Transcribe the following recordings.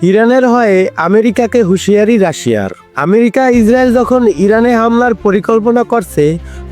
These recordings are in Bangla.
ইরানের হয়ে আমেরিকাকে হুঁশিয়ারি রাশিয়ার। আমেরিকা ইসরায়েল যখন ইরানে হামলার পরিকল্পনা করছে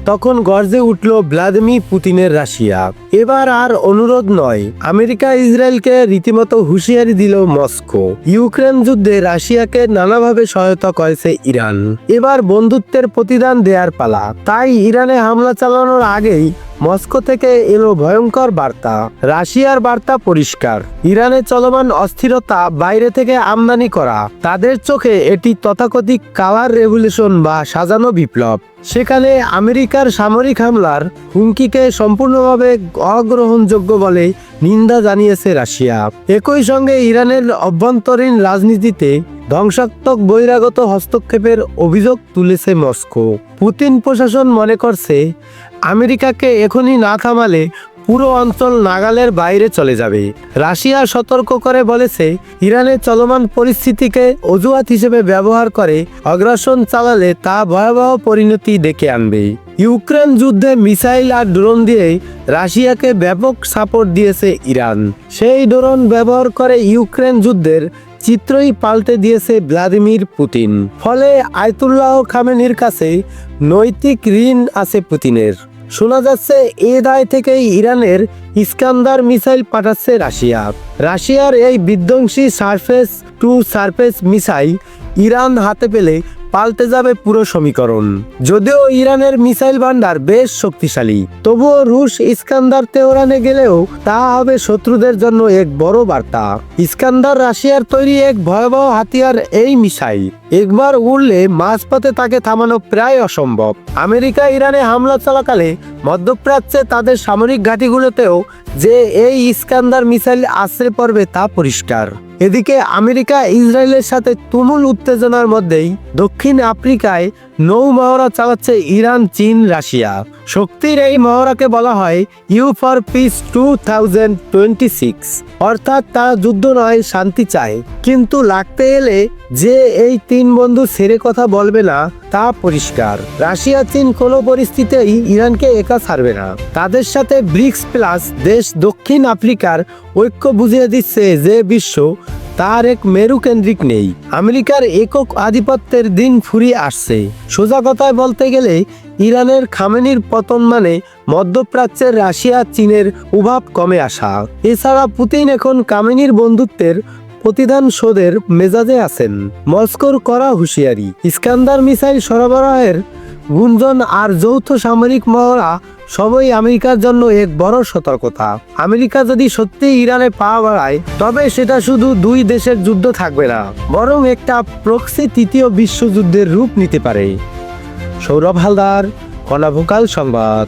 তখন গর্জে উঠল ভ্লাদিমির পুতিনের রাশিয়া। এবার আর অনুরোধ নয়, আমেরিকা ইসরায়েলকে রীতিমতো হুঁশিয়ারি দিল মস্কো। ইউক্রেন যুদ্ধে রাশিয়াকে নানাভাবে সহায়তা করেছে ইরান, এবার বন্ধুত্বের প্রতিদান দেয়ার পালা। তাই ইরানে হামলা চালানোর আগেই মস্কো থেকে এলো ভয়ঙ্কর বার্তা। রাশিয়ার বার্তা পরিষ্কার, ইরানে চলমান অস্থিরতা বাইরে থেকে আমদানি করা। তাদের চোখে এটি তথাকথিত কালার রেভলিউশন বা সাজানো বিপ্লব। সেখানে আমেরিকার সামরিক হামলার হুমকিকে সম্পূর্ণভাবে অগ্রহণযোগ্য বলে নিন্দা জানিয়েছে রাশিয়া। একই সঙ্গে ইরানের অভ্যন্তরীণ রাজনীতিতে ধ্বংসাত্মক বহিরাগত হস্তক্ষেপের অভিযোগ তুলেছে মস্কো। পুতিন প্রশাসন মনে করছে আমেরিকাকে এখনই না থামালে পুরো অঞ্চল নাগালের বাইরে চলে যাবে। রাশিয়া সতর্ক করে বলেছে, ইরানের চলমান পরিস্থিতিকে অজুহাত হিসেবে ব্যবহার করে আগ্রাসন চালালে তা ভয়াবহ পরিণতি ডেকে আনবে। ইউক্রেন যুদ্ধে মিসাইল আর ড্রোন দিয়ে রাশিয়াকে ব্যাপক সাপোর্ট দিয়েছে ইরান। সেই ড্রোন ব্যবহার করে ইউক্রেন যুদ্ধের চিত্রই পাল্টে দিয়েছে ভ্লাদিমির পুতিন। ফলে আয়াতুল্লাহ খামেনির কাছে নৈতিক ঋণ আছে পুতিনের। শোনা যাচ্ছে এ দায় থেকেই ইরানের ইস্কান্দার মিসাইল পাঠাচ্ছে রাশিয়া। রাশিয়ার এই বিধ্বংসী surface two surface missile Iran হাতে পেলে পাল্টে যাবে পুরো সমীকরণ। যদিও ইরানের মিসাইল ভান্ডার বেশ শক্তিশালী, তবুও রুশ ইস্কান্দার তেহরানে গেলেও তা হবে শত্রুদের জন্য এক বড় বার্তা। ইস্কান্দার রাশিয়ার তৈরি এক ভয়াবহ হাতিয়ার। এই মিসাইল একবার উড়লে মাঝপথে তাকে থামানো প্রায় অসম্ভব। আমেরিকা ইরানে হামলা চলাকালে মধ্যপ্রাচ্যে তাদের সামরিক ঘাঁটিগুলোতেও যে এই ইস্কান্দার মিসাইল আছড়ে পড়বে তা পরিষ্কার। এদিকে আমেরিকা ইসরায়েলের সাথে তুমুল উত্তেজনার মধ্যেই দক্ষিণ আফ্রিকায় নৌ মহড়া চালাচ্ছে ইরান, চীন, রাশিয়া। শক্তির এই মহড়াকে বলা হয় ইউ ফর পিস 2026, অর্থাৎ তারা যুদ্ধ নয়, শান্তি চায়। কিন্তু লাগতে এলে যে এই তিন বন্ধু ছেড়ে কথা বলবে না তা পরিষ্কার। রাশিয়া, চীন কোনো পরিস্থিতিতেই ইরানকে একা ছাড়বে না। তাদের সাথে ব্রিক্স প্লাস দেশ দক্ষিণ আফ্রিকার ঐক্য বুঝিয়ে দিচ্ছে যে বিশ্ব তার এক মেরুকেন্দ্রিক নেই। আমেরিকার একক আধিপত্যের দিন ফুরিয়ে আসছে। সোজা কথায় বলতে গেলে ইরানের খামেনির পতন মানে মধ্যপ্রাচ্যের রাশিয়া, চীনের প্রভাব কমে আসা। এছাড়া পুতিন এখন খামেনির বন্ধুত্বের প্রতিদান শোধের মেজাজে আছেন। মস্কোর করা হুঁশিয়ারি, ইস্কান্দার মিসাইল সরবরাহের গুঞ্জন আর যৌথ সামরিক মহড়া সবই আমেরিকার জন্য এক বড় সতর্কতা। আমেরিকা যদি সত্যি ইরানে পা বাড়ায় তবে সেটা শুধু দুই দেশের যুদ্ধ থাকবে না, বরং একটা প্রক্সি তৃতীয় বিশ্বযুদ্ধের রূপ নিতে পারে। সৌরভ হালদার, কণা ভোকাল সংবাদ।